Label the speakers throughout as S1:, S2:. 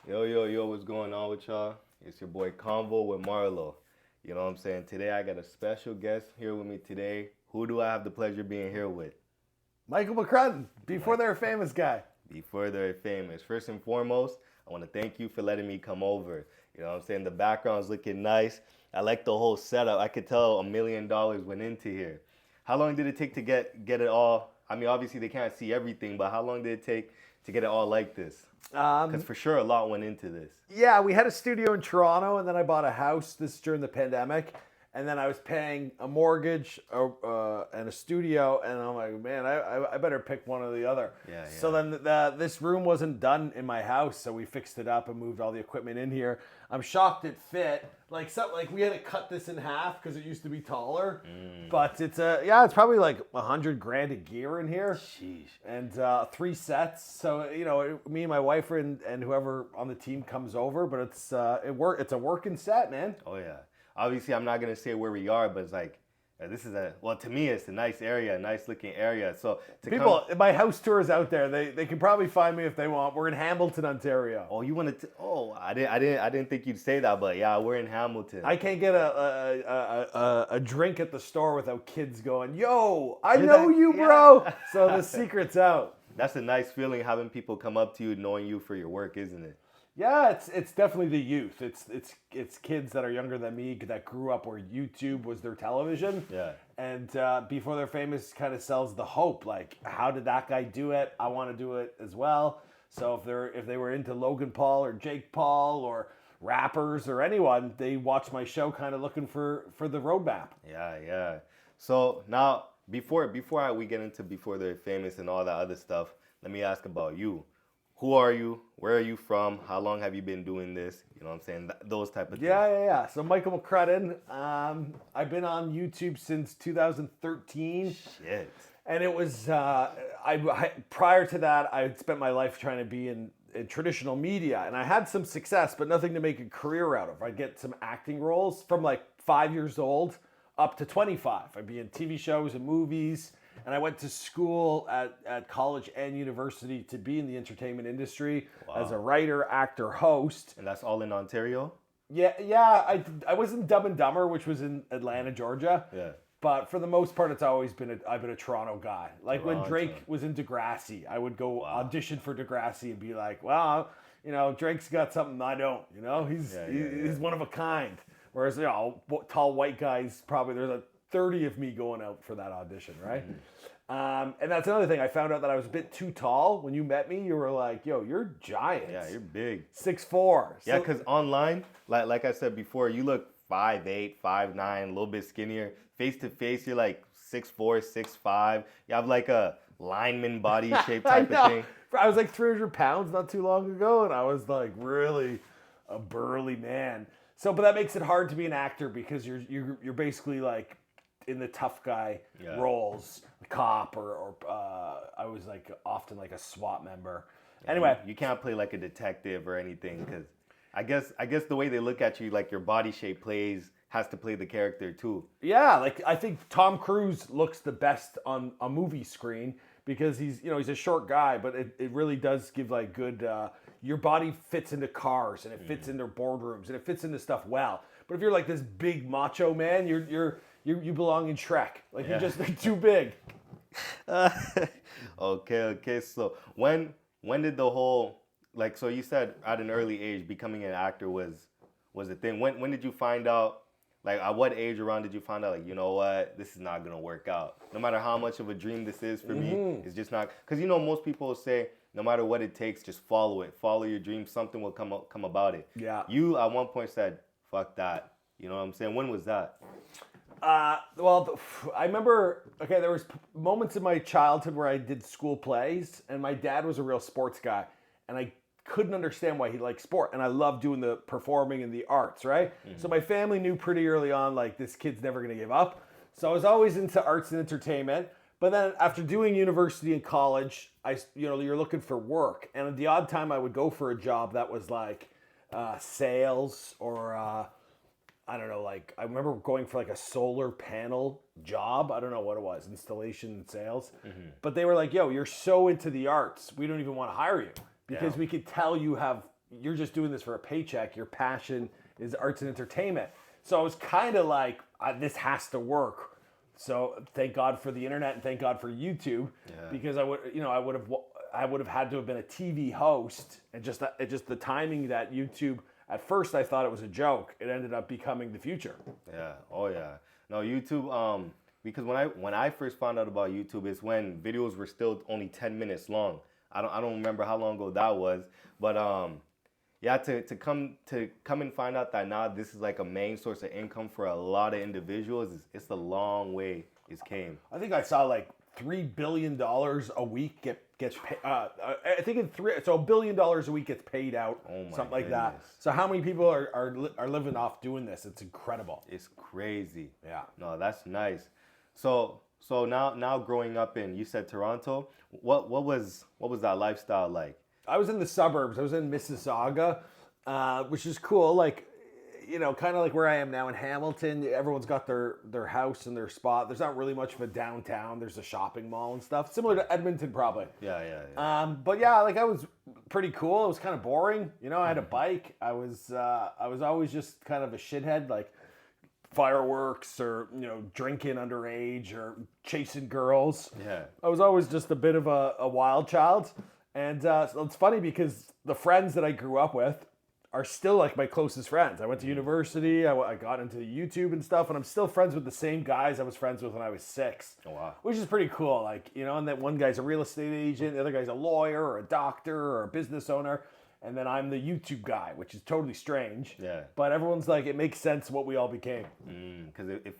S1: Yo, what's going on with y'all? It's your boy Convo with Marlo. You know what I'm saying? Today I got a special guest here with me today. Who do I have the pleasure of being here with?
S2: Michael McCrudden, Before They Were Famous guy.
S1: Before they're famous. First and foremost, I want to thank you for letting me come over. You know what I'm saying? The background's looking nice. I like the whole setup. I could tell $1 million went into here. How long did it take to get it all? I mean, obviously they can't see everything, but how long did it take to get it all like this? Because for sure a lot went into this.
S2: Yeah, we had a studio in Toronto, and then I bought a house. This is during the pandemic, and then I was paying a mortgage and a studio, and I'm like, man, I better pick one or the other.
S1: Yeah.
S2: So then this room wasn't done in my house, so we fixed it up and moved all the equipment in here. I'm shocked it fit. Like we had to cut this in half because it used to be taller, but it's probably like $100,000 of gear in here.
S1: Sheesh.
S2: And 3 sets. So me and my wife and whoever on the team comes over, but it's a working set, man.
S1: Oh yeah. Obviously, I'm not gonna say where we are, but it's like this is to me, it's a nice area, a nice looking area. So
S2: my house tour is out there. They can probably find me if they want. We're in Hamilton, Ontario.
S1: Oh, you want to? Oh, I didn't think you'd say that, but yeah, we're in Hamilton.
S2: I can't get a drink at the store without kids going, "Yo, I know you, bro." Yeah. So the secret's out.
S1: That's a nice feeling having people come up to you, knowing you for your work, isn't it?
S2: Yeah, it's definitely the youth. It's kids that are younger than me that grew up where YouTube was their television.
S1: Yeah.
S2: And Before They're Famous kind of sells the hope. Like, how did that guy do it? I want to do it as well. So if they were into Logan Paul or Jake Paul or rappers or anyone, they watch my show kind of looking for the roadmap.
S1: Yeah. So now before we get into Before They're Famous and all that other stuff, let me ask about you. Who are you? Where are you from? How long have you been doing this? You know what I'm saying? Those type of things.
S2: Yeah. So Michael McCrudden, I've been on YouTube since 2013.
S1: Shit.
S2: And it was, prior to that, I had spent my life trying to be in traditional media. And I had some success, but nothing to make a career out of. I'd get some acting roles from like 5 years old up to 25. I'd be in TV shows and movies. And I went to school at college and university to be in the entertainment industry as a writer, actor, host.
S1: And that's all in Ontario?
S2: Yeah. I was in Dumb and Dumber, which was in Atlanta, Georgia.
S1: Yeah.
S2: But for the most part, it's always been I've been a Toronto guy. Like when Drake was in Degrassi, I would go audition for Degrassi and be like, well, Drake's got something I don't. He's one of a kind. Whereas tall white guys, probably there's 30 of me going out for that audition, right? And that's another thing. I found out that I was a bit too tall. When you met me, you were like, yo, you're giant.
S1: Yeah, you're big.
S2: 6'4".
S1: Yeah, because online, like I said before, you look 5'8", 5'9", a little bit skinnier. Face to face, you're like 6'4", 6'5". You have like a lineman body shape type of thing.
S2: I was like 300 pounds not too long ago, and I was like really a burly man. So, but that makes it hard to be an actor because you're basically like in the tough guy roles, cop or I was like often like a SWAT member. Anyway,
S1: you can't play like a detective or anything because I guess the way they look at you, like your body shape has to play the character too.
S2: Yeah, like I think Tom Cruise looks the best on a movie screen because he's a short guy, but it really does give like good. Your body fits into cars and it fits into boardrooms and it fits into stuff well. But if you're like this big macho man, you belong in Shrek. Like you're just too big.
S1: Okay. So when did the whole so you said at an early age becoming an actor was a thing. When did you find out? Like at what age around did you find out? Like, you know what, this is not gonna work out. No matter how much of a dream this is for me, it's just not. Because most people will say no matter what it takes, just follow it. Follow your dream. Something will come about it.
S2: Yeah.
S1: You at one point said, "Fuck that." You know what I'm saying? When was that?
S2: Well, I remember, there was moments in my childhood where I did school plays, and my dad was a real sports guy, and I couldn't understand why he liked sport, and I loved doing the performing and the arts, right? So my family knew pretty early on, like, this kid's never going to give up. So I was always into arts and entertainment, but then after doing university and college, you're looking for work, and at the odd time I would go for a job that was like sales or I don't know, like I remember going for like a solar panel job. I don't know what it was, installation and sales. But they were like, yo, you're so into the arts, we don't even want to hire you because we could tell you have you're just doing this for a paycheck. Your passion is arts and entertainment. So I was kind of like, this has to work. So thank God for the internet and thank God for YouTube, because I would have had to have been a TV host, and just the timing that YouTube. At first, I thought it was a joke. It ended up becoming the future.
S1: Yeah. Oh yeah. No, YouTube. Because when I first found out about YouTube, it's when videos were still only 10 minutes long. I don't remember how long ago that was, but yeah, to come and find out that now this is like a main source of income for a lot of individuals, it's a long way it's came.
S2: I think I saw like $3 billion a week gets paid. I think so $1 billion a week gets paid out, something like that. So how many people are living off doing this? It's incredible.
S1: It's crazy.
S2: Yeah.
S1: No, that's nice. So now growing up in, you said Toronto, what was that lifestyle like?
S2: I was in the suburbs. I was in Mississauga, which is cool. Like, kind of like where I am now in Hamilton. Everyone's got their house and their spot. There's not really much of a downtown. There's a shopping mall and stuff. Similar to Edmonton, probably.
S1: Yeah.
S2: But yeah, like I was pretty cool. It was kind of boring. I had a bike. I was always just kind of a shithead, like fireworks or, drinking underage or chasing girls.
S1: Yeah.
S2: I was always just a bit of a wild child. And so it's funny because the friends that I grew up with are still like my closest friends. I went to university, I got into YouTube and stuff, and I'm still friends with the same guys I was friends with when I was 6.
S1: Oh, wow.
S2: Which is pretty cool. Like, and that one guy's a real estate agent, the other guy's a lawyer or a doctor or a business owner, and then I'm the YouTube guy, which is totally strange.
S1: Yeah.
S2: But everyone's like, it makes sense what we all became.
S1: Because it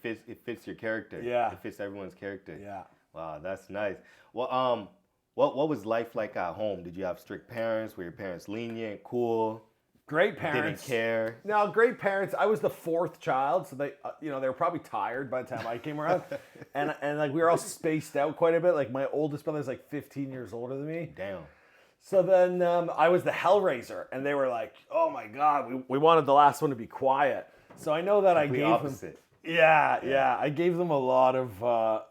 S1: fits your character.
S2: Yeah.
S1: It fits everyone's character.
S2: Yeah.
S1: Wow, that's nice. Well, what was life like at home? Did you have strict parents? Were your parents lenient, cool?
S2: Great parents.
S1: Didn't care.
S2: No, great parents. I was the 4th child, so they, they were probably tired by the time I came around, and like we were all spaced out quite a bit. Like my oldest brother's like 15 years older than me.
S1: Damn.
S2: So then I was the Hellraiser, and they were like, "Oh my God, we wanted the last one to be quiet." So I know that I gave
S1: opposite.
S2: them. Yeah. I gave them a lot of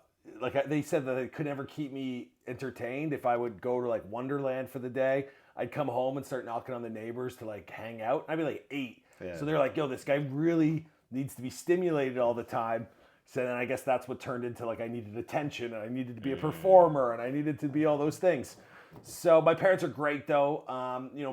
S2: they said that they could never keep me entertained if I would go to like Wonderland for the day. I'd come home and start knocking on the neighbors to like hang out. I'd be like 8.
S1: Yeah.
S2: So they're like, yo, this guy really needs to be stimulated all the time. So then I guess that's what turned into like I needed attention and I needed to be a performer and I needed to be all those things. So my parents are great though.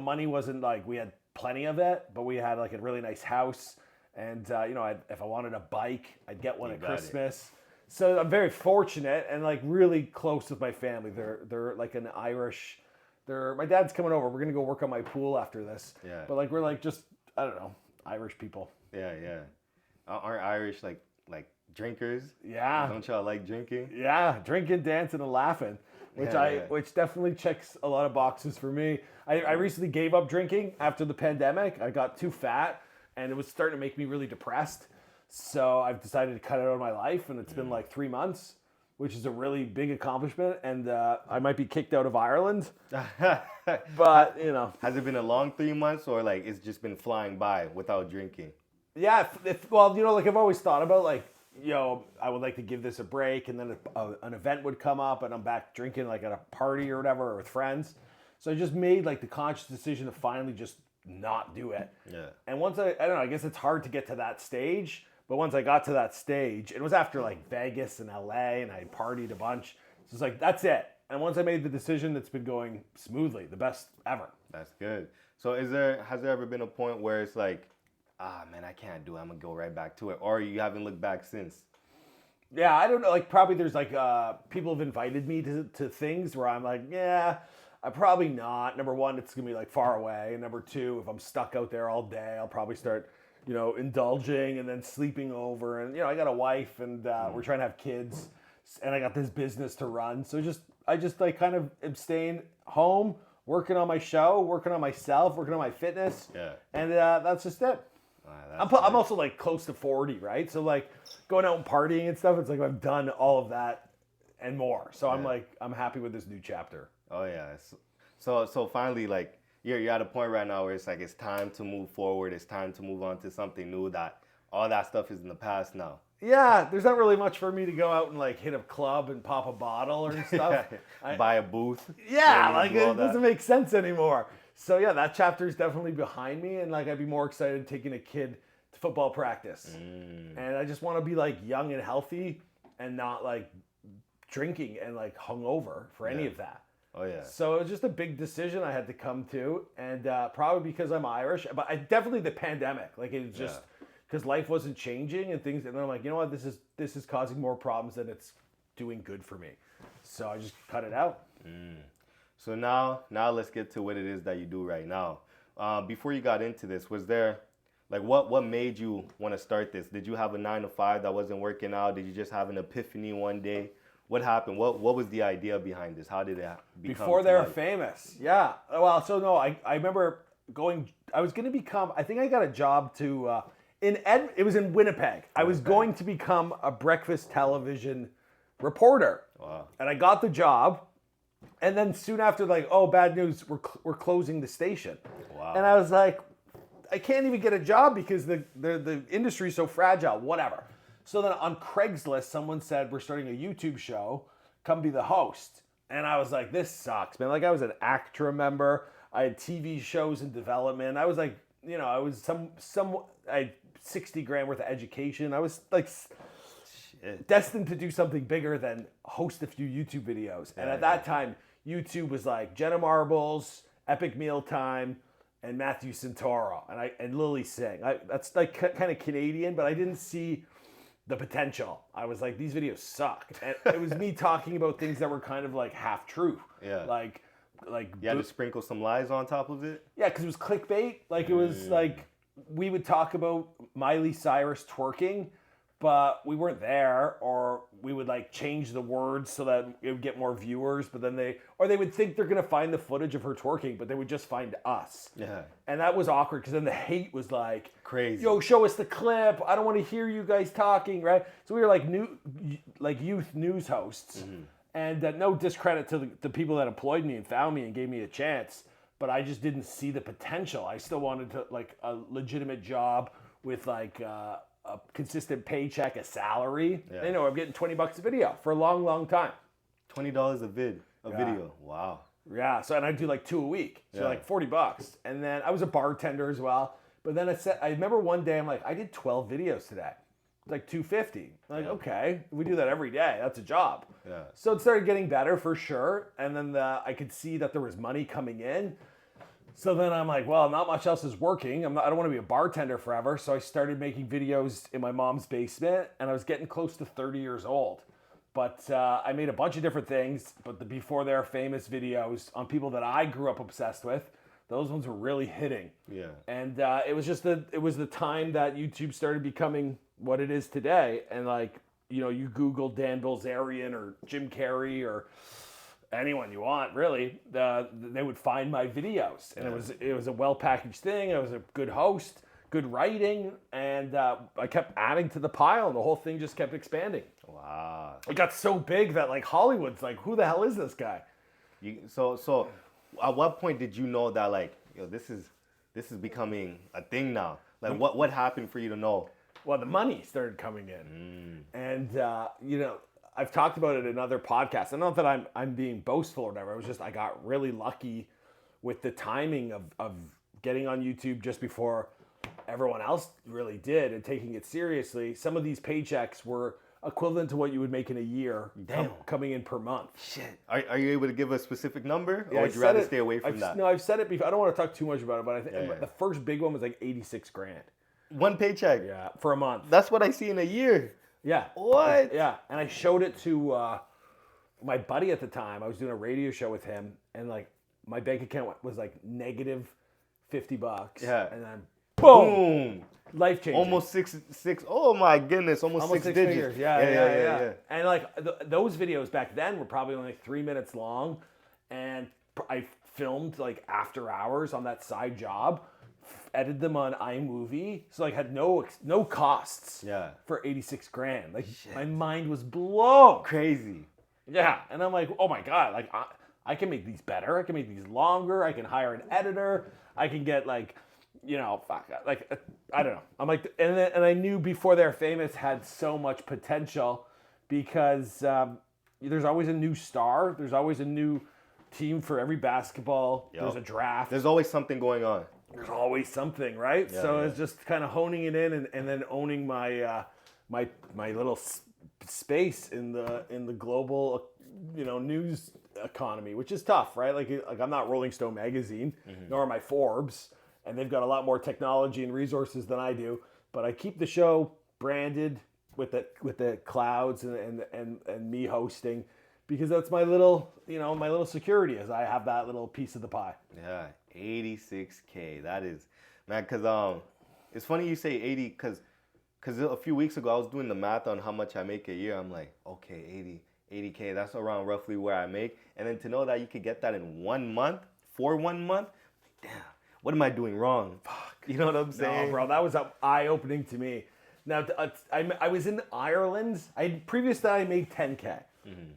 S2: Money wasn't like, we had plenty of it, but we had like a really nice house. And, if I wanted a bike, I'd get one at Christmas. So I'm very fortunate and like really close with my family. They're like an Irish. My dad's coming over. We're gonna go work on my pool after this.
S1: Yeah.
S2: But like we're like just I don't know, Irish people.
S1: Yeah. Aren't Irish like drinkers?
S2: Yeah.
S1: Don't y'all like drinking?
S2: Yeah, drinking, dancing, and laughing, which definitely checks a lot of boxes for me. I recently gave up drinking after the pandemic. I got too fat, and it was starting to make me really depressed. So I've decided to cut it out of my life, and it's been like 3 months, which is a really big accomplishment. And I might be kicked out of Ireland, but
S1: Has it been a long 3 months, or like it's just been flying by without drinking?
S2: Yeah. Like I've always thought about like, I would like to give this a break, and then an event would come up, and I'm back drinking like at a party or whatever or with friends. So I just made like the conscious decision to finally just not do it.
S1: Yeah.
S2: And once I don't know, I guess it's hard to get to that stage. But once I got to that stage, it was after like Vegas and LA, and I partied a bunch. So it's like, that's it. And once I made the decision, it's been going smoothly, the best ever.
S1: That's good. So has there ever been a point where it's like, man, I can't do it, I'm gonna go right back to it, or you haven't looked back since?
S2: Yeah, I don't know. Like probably there's like people have invited me to things where I'm like, yeah, I'm probably not. Number one, it's gonna be like far away, and number two, if I'm stuck out there all day, I'll probably start indulging and then sleeping over. And, I got a wife and we're trying to have kids and I got this business to run. So I just like kind of am staying home, working on my show, working on myself, working on my fitness.
S1: Yeah.
S2: And that's just it. I'm also like close to 40, right? So like going out and partying and stuff, it's like I've done all of that and more. So I'm happy with this new chapter.
S1: Oh yeah. So finally, like, you're at a point right now where it's like it's time to move forward. It's time to move on to something new. That all that stuff is in the past now.
S2: Yeah, there's not really much for me to go out and like hit a club and pop a bottle or stuff.
S1: Buy a booth.
S2: Yeah, like it doesn't make sense anymore. So yeah, that chapter is definitely behind me, and like I'd be more excited taking a kid to football practice, and I just want to be like young and healthy, and not like drinking and like hungover for any of that.
S1: Oh yeah.
S2: So it was just a big decision I had to come to, and probably because I'm Irish, but definitely the pandemic. Like it just because life wasn't changing and things, and then I'm like, you know what, this is causing more problems than it's doing good for me. So I just cut it out.
S1: So now let's get to what it is that you do right now. Before you got into this, was there like what made you want to start this? Did you have a 9 to 5 that wasn't working out? Did you just have an epiphany one day? What happened? What was the idea behind this? How did it become?
S2: Before they were famous. Yeah. Well, so no, I remember I was going to become, I think I got a job to, it was in Winnipeg. I was going to become a breakfast television reporter.
S1: Wow. And
S2: I got the job. And then soon after, like, oh, bad news, we're closing the station.
S1: Wow.
S2: And I was like, I can't even get a job because the industry's so fragile, whatever. So then on Craigslist, someone said, we're starting a YouTube show, come be the host. And I was like, this sucks, man. Like I was an ACTRA member. I had TV shows in development. I was like, you know, I was I had 60 grand worth of education. I was like destined to do something bigger than host a few YouTube videos. And at that time, YouTube was like Jenna Marbles, Epic Mealtime, and Matthew Santoro, and Lily Singh. That's like kind of Canadian, but I didn't see the potential. I was like, these videos suck. And it was me talking about things that were kind of like half true.
S1: Yeah.
S2: Like
S1: you had to sprinkle some lies on top of it?
S2: Yeah, because it was clickbait. Like it was like we would talk about Miley Cyrus twerking, but we weren't there, or we would like change the words so that it would get more viewers, but then they would think they're gonna find the footage of her twerking, but they would just find us.
S1: Yeah.
S2: And that was awkward because then the hate was like
S1: crazy.
S2: Yo, show us the clip. I don't want to hear you guys talking, right? So we were like youth news hosts, and no discredit to the people that employed me and found me and gave me a chance, but I just didn't see the potential. I still wanted to like a legitimate job with like a consistent paycheck, a salary. Yeah. You know, I'm getting $20 a video for a long, long time.
S1: $20 a video. Wow.
S2: Yeah. So, and I do like 2 a week. So like $40. And then I was a bartender as well. But then I remember one day I'm like, I did 12 videos today. It's like $250. I'm like, okay, if we do that every day, that's a job. Yeah. So it started getting better for sure. And then I could see that there was money coming in. So then I'm like, well, not much else is working. I don't want to be a bartender forever. So I started making videos in my mom's basement, and I was getting close to 30 years old. But I made a bunch of different things, but the Before They Were Famous videos on people that I grew up obsessed with, those ones were really hitting. Yeah. And it was the time that YouTube started becoming what it is today. And like, you know, you Google Dan Bilzerian or Jim Carrey or anyone you want, really, they would find my videos, and it was a well packaged thing. I was a good host, good writing, and I kept adding to the pile, and the whole thing just kept expanding.
S1: Wow!
S2: It got so big that like Hollywood's like, who the hell is this guy?
S1: So at what point did you know that like, yo, this is becoming a thing now? Like, what happened for you to know?
S2: Well, the money started coming in, and you know. I've talked about it in other podcasts. And not that I'm being boastful or whatever. It was just I got really lucky with the timing of getting on YouTube just before everyone else really did and taking it seriously. Some of these paychecks were equivalent to what you would make in a year coming in per month.
S1: Shit. Are you able to give a specific number? Or would you rather stay away from that?
S2: No, I've said it before. I don't want to talk too much about it, but I think the first big one was like 86 grand.
S1: One paycheck?
S2: Yeah, for a month.
S1: That's what I see in a year.
S2: Yeah.
S1: What?
S2: Yeah. And I showed it to my buddy at the time. I was doing a radio show with him, and like my bank account was like negative $50. Yeah. And then boom. Life changing.
S1: Almost six. Oh my goodness. Almost six digits.
S2: Figures. Yeah. And like those videos back then were probably only 3 minutes long, and I filmed like after hours on that side job. Edited them on iMovie, so like had no costs. Yeah. For 86 grand, like my mind was blown.
S1: Crazy.
S2: Yeah, and I'm like, oh my god, like I can make these better. I can make these longer. I can hire an editor. I can get like, you know, like I don't know. I'm like, and I knew Before They Were Famous had so much potential because there's always a new star. There's always a new team for every basketball.
S1: Yep.
S2: There's a draft.
S1: There's always something going on.
S2: There's always something, right?
S1: Yeah,
S2: so
S1: yeah.
S2: it's just kind of honing it in and then owning my my little space in the global news economy, which is tough, right? Like I'm not Rolling Stone magazine, nor am I Forbes, and they've got a lot more technology and resources than I do. But I keep the show branded with the clouds and me hosting, because that's my little security, as I have that little piece of the pie.
S1: Yeah, 86K. That is, man, because it's funny you say 80, because a few weeks ago I was doing the math on how much I make a year. I'm like, okay, 80K, that's around roughly where I make. And then to know that you could get that in 1 month, for 1 month, damn, what am I doing wrong? Fuck. You know what I'm saying?
S2: No, bro, that was eye-opening to me. Now, I was in Ireland. Previous to that, I made 10K.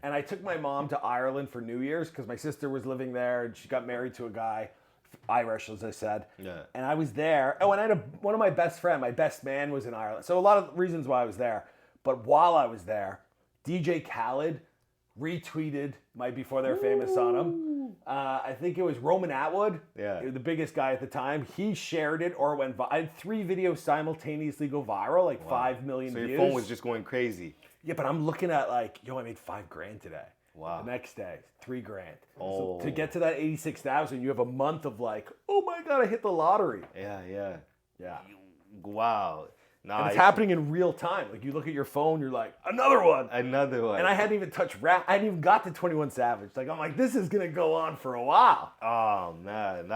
S2: And I took my mom to Ireland for New Year's because my sister was living there and she got married to a guy, Irish, as I said.
S1: Yeah.
S2: And I was there. Oh, and I had one of my best friends, my best man, was in Ireland. So a lot of reasons why I was there. But while I was there, DJ Khaled retweeted my Before They're Famous on him. I think it was Roman Atwood, the biggest guy at the time. He shared it or it went viral. I had 3 videos simultaneously go viral, like 5 million views.
S1: So your phone was just going crazy.
S2: Yeah, but I'm looking at like, I made $5,000 today.
S1: Wow.
S2: The next day, $3,000.
S1: Oh.
S2: So to get to that 86,000, you have a month of like, oh my God, I hit the lottery.
S1: Yeah.
S2: And
S1: Wow. Nice.
S2: it's happening in real time. Like you look at your phone, you're like, another one.
S1: Another one.
S2: And I hadn't even touched rap. I hadn't even got to 21 Savage. Like I'm like, this is gonna go on for a while.
S1: Oh man,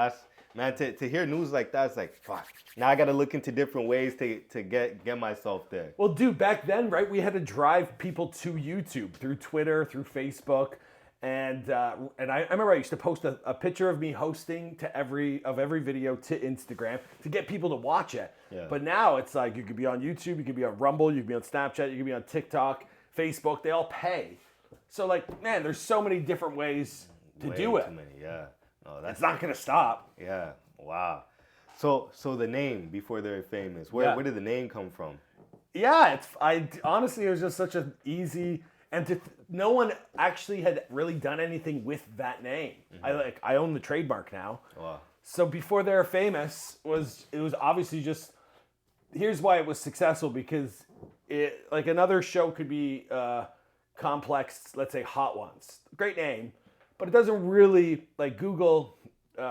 S1: to hear news like that, it's like, fuck. Now I gotta look into different ways to get myself there.
S2: Well, dude, back then, right, we had to drive people to YouTube through Twitter, through Facebook. And I remember I used to post a picture of me hosting to every video to Instagram to get people to watch it.
S1: Yeah.
S2: But now it's like you could be on YouTube, you could be on Rumble, you could be on Snapchat, you could be on TikTok, Facebook. They all pay. So like, man, there's so many different ways to do it.
S1: Too many, yeah. No,
S2: It's not gonna stop.
S1: Yeah. Wow. So the name Before They're Famous. Where did the name come from?
S2: Yeah, honestly, it was just such an easy. And no one actually had really done anything with that name. I own the trademark now.
S1: Wow.
S2: So Before They're Famous was obviously just, here's why it was successful, because it, like another show could be Complex, let's say Hot Ones. Great name, but it doesn't really, like Google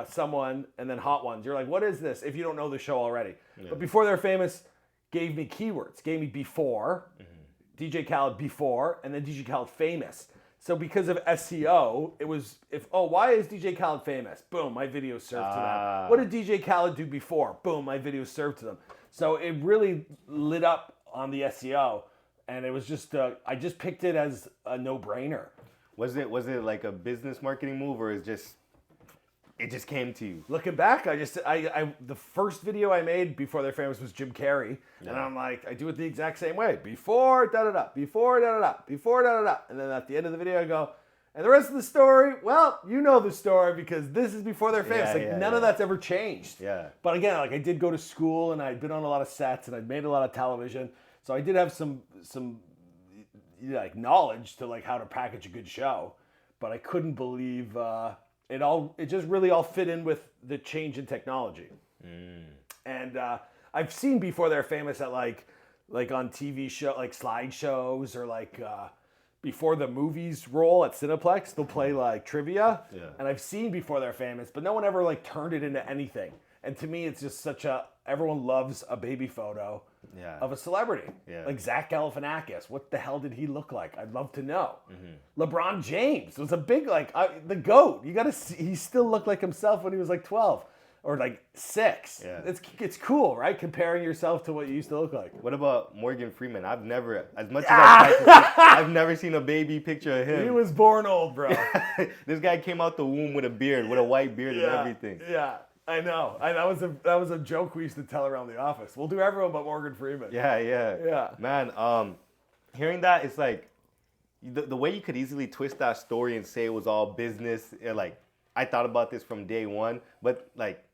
S2: someone and then Hot Ones. You're like, what is this if you don't know the show already? Yeah. But Before They're Famous gave me keywords, gave me before, DJ Khaled before, and then DJ Khaled famous. So because of SEO, it was, why is DJ Khaled famous? Boom, my video served to them. What did DJ Khaled do before? Boom, my video served to them. So it really lit up on the SEO, and it was just, I just picked it as a no-brainer.
S1: Was it like a business marketing move, or it just came to you?
S2: Looking back, the first video I made Before They're Famous was Jim Carrey. Yeah. And I'm like, I do it the exact same way. Before, da-da-da, before, da-da-da, before, da-da-da. And then at the end of the video, I go, and the rest of the story, well, you know the story because this is Before They're Famous. None of that's ever changed.
S1: Yeah.
S2: But again, like I did go to school and I'd been on a lot of sets and I'd made a lot of television. So I did have some like knowledge to like how to package a good show. But I couldn't believe... It just really all fit in with the change in technology. And I've seen Before They're Famous at like on TV show, like slideshows, or like before the movies roll at Cineplex, they'll play like trivia.
S1: Yeah.
S2: And I've seen Before They're Famous, but no one ever like turned it into anything. And to me, it's just everyone loves a baby photo of a celebrity. Yeah. Like Zach Galifianakis. What the hell did he look like? I'd love to know. LeBron James was a big, the GOAT. You got to see, he still looked like himself when he was like 12 or like 6. Yeah. It's cool, right? Comparing yourself to what you used to look like.
S1: What about Morgan Freeman? I've never, as much as I've never seen a baby picture of him.
S2: He was born old, bro.
S1: This guy came out the womb with a beard, with a white beard and everything.
S2: Yeah. I know. That was a joke we used to tell around the office. We'll do everyone but Morgan Freeman.
S1: Yeah. Man, hearing that, it's like the way you could easily twist that story and say it was all business. Like I thought about this from day one, but like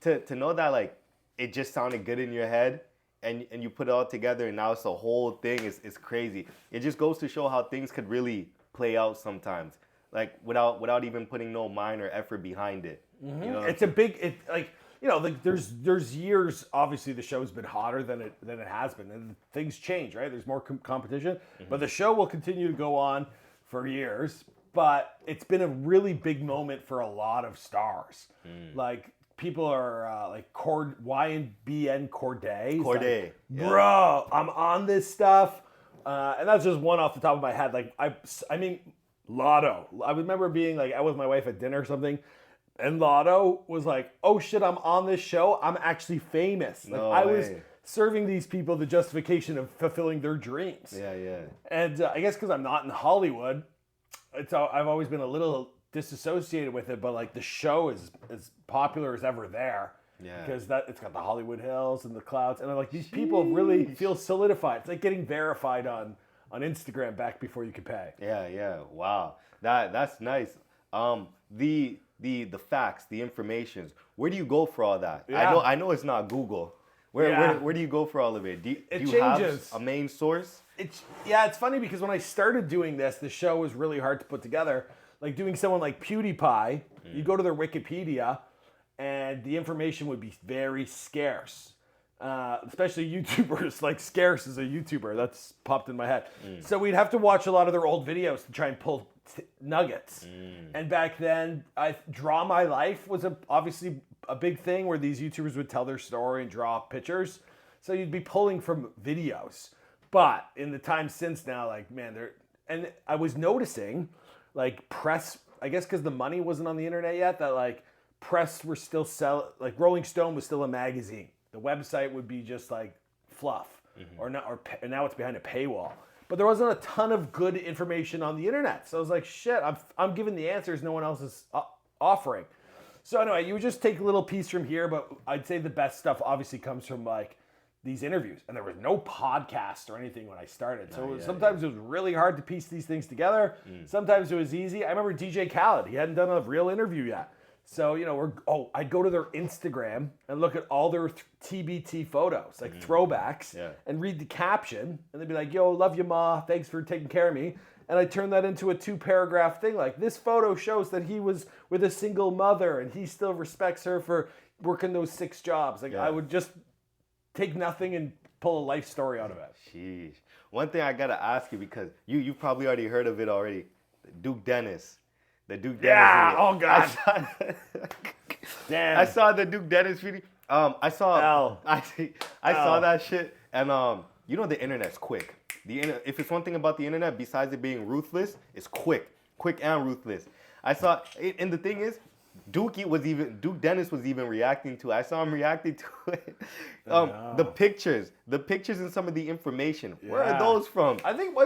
S1: to know that like it just sounded good in your head and you put it all together and now it's a whole thing is crazy. It just goes to show how things could really play out sometimes. like without even putting no mind or effort behind it.
S2: Mm-hmm.
S1: You know,
S2: It's a big like there's years. Obviously, the show's been hotter than it has been, and things change, right? There's more competition, but the show will continue to go on for years. But it's been a really big moment for a lot of stars. Like people are like YNBN Corday.
S1: Corday,
S2: like, bro, I'm on this stuff, and that's just one off the top of my head. Like I mean, Lotto. I remember being like out with my wife at dinner or something. And Lotto was like, oh shit, I'm on this show. I'm actually famous. Like I was serving these people the justification of fulfilling their dreams.
S1: Yeah.
S2: And I guess because I'm not in Hollywood, I've always been a little disassociated with it. But like the show is as popular as ever there. Yeah. Because it's got the Hollywood Hills and the clouds. And like these people really feel solidified. It's like getting verified on Instagram back before you could pay.
S1: Yeah. Wow. That's nice. The facts, the informations. Where do you go for all that?
S2: Yeah.
S1: I know it's not Google. Where do you go for all of it? Do you
S2: changes.
S1: have a main source?
S2: It's funny because when I started doing this, the show was really hard to put together. Like doing someone like PewDiePie, you go to their Wikipedia, and the information would be very scarce. Especially YouTubers, like scarce as a YouTuber. That's popped in my head. So we'd have to watch a lot of their old videos to try and pull nuggets. And back then, Draw My Life was obviously a big thing where these YouTubers would tell their story and draw pictures. So you'd be pulling from videos. But in the time since now, like, man, and I was noticing, like, press, I guess because the money wasn't on the internet yet, that, like, press were still like, Rolling Stone was still a magazine. The website would be just, like, fluff. And now it's behind a paywall. But there wasn't a ton of good information on the internet. So I was like, shit, I'm giving the answers no one else is offering. So anyway, you would just take a little piece from here, but I'd say the best stuff obviously comes from like these interviews. And there was no podcast or anything when I started. So sometimes it was really hard to piece these things together. Sometimes it was easy. I remember DJ Khaled, he hadn't done a real interview yet. So, you know, I'd go to their Instagram and look at all their TBT photos, like throwbacks, and read the caption. And they'd be like, yo, love you, Ma. Thanks for taking care of me. And I turned that into a 2-paragraph thing. Like, this photo shows that he was with a single mother and he still respects her for working those 6 jobs. Like, I would just take nothing and pull a life story out of it.
S1: Sheesh. One thing I got to ask you, because you probably already heard of it already. Duke Dennis. The Duke Dennis video.
S2: Oh God! Damn!
S1: I saw the Duke Dennis video. I saw that shit, and you know the internet's quick. If it's one thing about the internet, besides it being ruthless, it's quick and ruthless. I saw it, and the thing is, Duke Dennis was even reacting to it. I saw him reacting to it. The pictures and some of the information. Where are those from?
S2: I think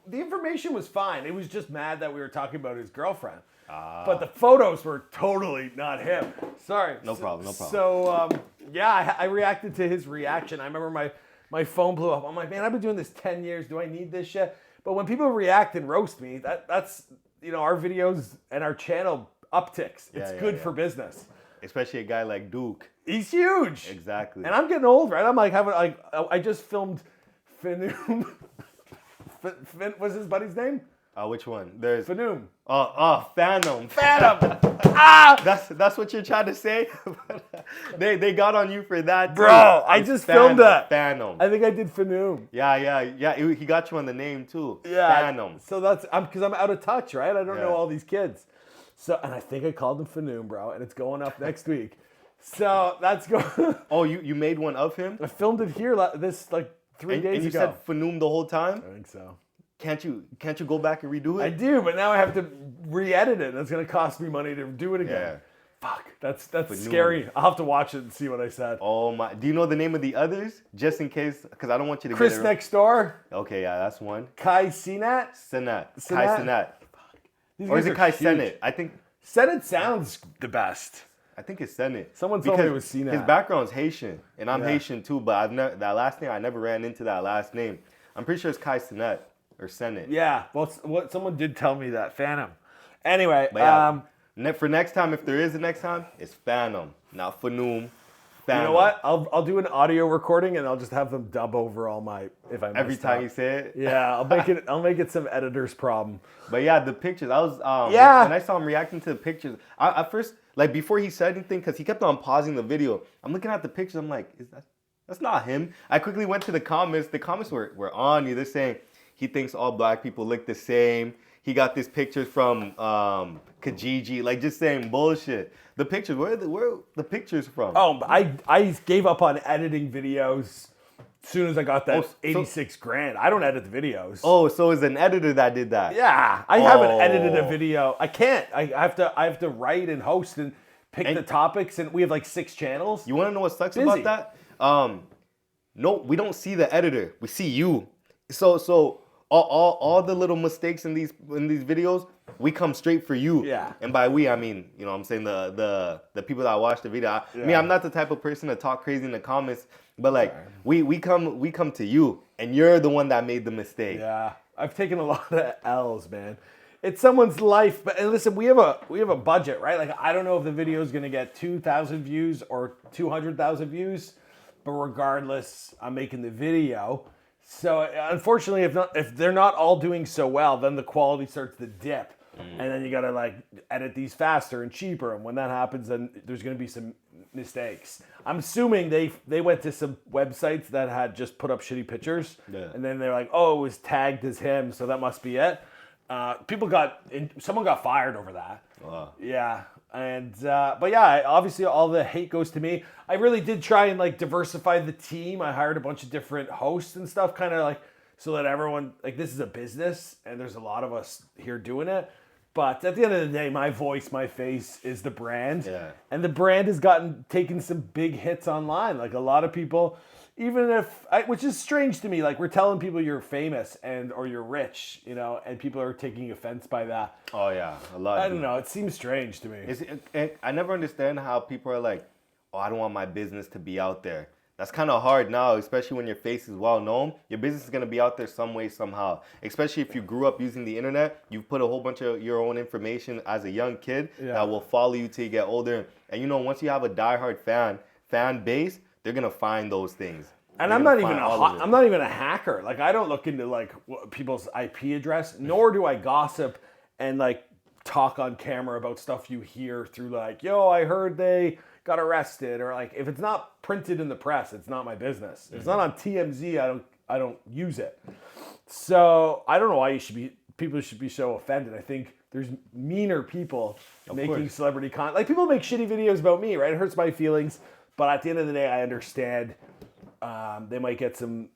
S2: the information was fine. It was just mad that we were talking about his girlfriend. But the photos were totally not him. Sorry.
S1: No problem.
S2: So, I reacted to his reaction. I remember my phone blew up. I'm like, man, I've been doing this 10 years. Do I need this shit? But when people react and roast me, that's, you know, our videos and our channel upticks. It's good for business.
S1: Especially a guy like Duke.
S2: He's huge.
S1: Exactly.
S2: And I'm getting old, right? I'm like I just filmed Finoom. What's his buddy's name?
S1: Which one? There's
S2: Finoom.
S1: Phantom. That's what you're trying to say? they got on you for that, too.
S2: Bro, I just filmed that.
S1: Phantom.
S2: I think I did Finoom.
S1: Yeah. He got you on the name, too.
S2: Yeah.
S1: Phantom.
S2: So because I'm out of touch, right? I don't know all these kids. So, and I think I called him Finoom, bro, and it's going up next week. So that's going.
S1: Oh, you made one of him?
S2: I filmed it here 3 days ago.
S1: And you said Fanoom the whole time?
S2: I think so.
S1: Can't you go back and redo it?
S2: I do, but now I have to re-edit it. That's gonna cost me money to do it again. Yeah. Fuck, that's scary. I'll have to watch it and see what I said.
S1: Oh my! Do you know the name of the others? Just in case, because I don't want you to
S2: Chris
S1: get it.
S2: Next Door.
S1: Okay, yeah, that's one.
S2: Kai Cenat.
S1: Kai Cenat. Or is it Kai Cenat? I think
S2: Cenat sounds the best.
S1: I think it's Cenat.
S2: Someone told me it was Cenat.
S1: His background's Haitian, and I'm Haitian too. But that last name, I never ran into that last name. I'm pretty sure it's Kai Cenat or Cenat.
S2: Yeah, well, someone did tell me that. Phantom. Anyway,
S1: but for next time, if there is a next time, it's Phantom, not Fanoom. fan.
S2: You know what? I'll do an audio recording and I'll just have them dub over all my if I
S1: Every time you say it.
S2: Yeah, I'll make it some editor's problem.
S1: But yeah, the pictures. I was when I saw him reacting to the pictures. At first, like before he said anything, because he kept on pausing the video. I'm looking at the pictures. I'm like, that's not him. I quickly went to the comments. The comments were on you. They're saying he thinks all black people look the same. He got these pictures from Kijiji, like just saying bullshit. The pictures, where are the pictures from?
S2: Oh, I gave up on editing videos as soon as I got that 86 grand. I don't edit the videos.
S1: Oh, so it's an editor that did that.
S2: Yeah, I haven't edited a video. I can't. I have to write and host and pick the topics, and we have like 6 channels.
S1: You want to know what sucks about that? No, we don't see the editor. We see you. So all the little mistakes in these videos, we come straight for you.
S2: Yeah.
S1: And by we, I mean, you know, I'm saying the people that watch the video. I mean, I'm not the type of person to talk crazy in the comments, but like we come to you, and you're the one that made the mistake.
S2: Yeah, I've taken a lot of L's, man. It's someone's life, but and listen, we have a budget, right? Like I don't know if the video is gonna get 2,000 views or 200,000 views, but regardless, I'm making the video. So unfortunately, if they're not all doing so well, then the quality starts to dip, and then you gotta like edit these faster and cheaper. And when that happens, then there's gonna be some mistakes. I'm assuming they went to some websites that had just put up shitty pictures, and then they're like, oh, it was tagged as him, so that must be it. Someone got fired over that.
S1: Wow.
S2: Yeah. And but yeah, obviously all the hate goes to me. I really did try and like diversify the team. I hired a bunch of different hosts and stuff, kind of like so that everyone like this is a business and there's a lot of us here doing it. But at the end of the day, my voice, my face is the brand.
S1: Yeah.
S2: And the brand has taken some big hits online. Like a lot of people, which is strange to me, like we're telling people you're famous or you're rich, you know, and people are taking offense by that.
S1: Oh yeah, a lot.
S2: I don't know. It seems strange to me.
S1: I never understand how people are like, oh, I don't want my business to be out there. That's kind of hard now, especially when your face is well known. Your business is going to be out there some way, somehow. Especially if you grew up using the internet, you've put a whole bunch of your own information as a young kid that will follow you till you get older. And you know, once you have a diehard fan base, they're going to find those things.
S2: And I'm not even a hacker. Like I don't look into like people's IP address, nor do I gossip and like talk on camera about stuff you hear through like, yo, I heard they got arrested, or like if it's not printed in the press, it's not my business. If it's not on TMZ, I don't use it. So I don't know why people should be so offended. I think there's meaner people making celebrity content. Like people make shitty videos about me, right? It hurts my feelings, but at the end of the day, I understand. They might get some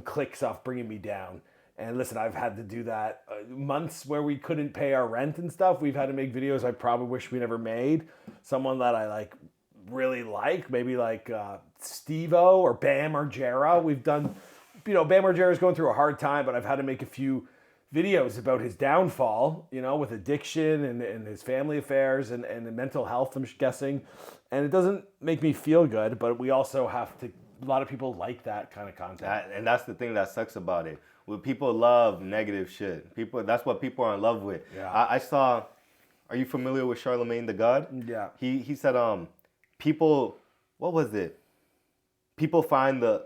S2: clicks off bringing me down. And listen, I've had to do that months where we couldn't pay our rent and stuff. We've had to make videos I probably wish we never made. Someone that I like really like, maybe like Steve-O or Bam Margera. We've done, you know, Bam Margera's going through a hard time, but I've had to make a few videos about his downfall, you know, with addiction and his family affairs and mental health, I'm guessing. And it doesn't make me feel good, but we also have to. A lot of people like that kind of content.
S1: And that's the thing that sucks about it. Well, people love negative shit. That's what people are in love with.
S2: Yeah.
S1: I saw, are you familiar with Charlemagne the God?
S2: Yeah.
S1: He said, people, what was it? People find a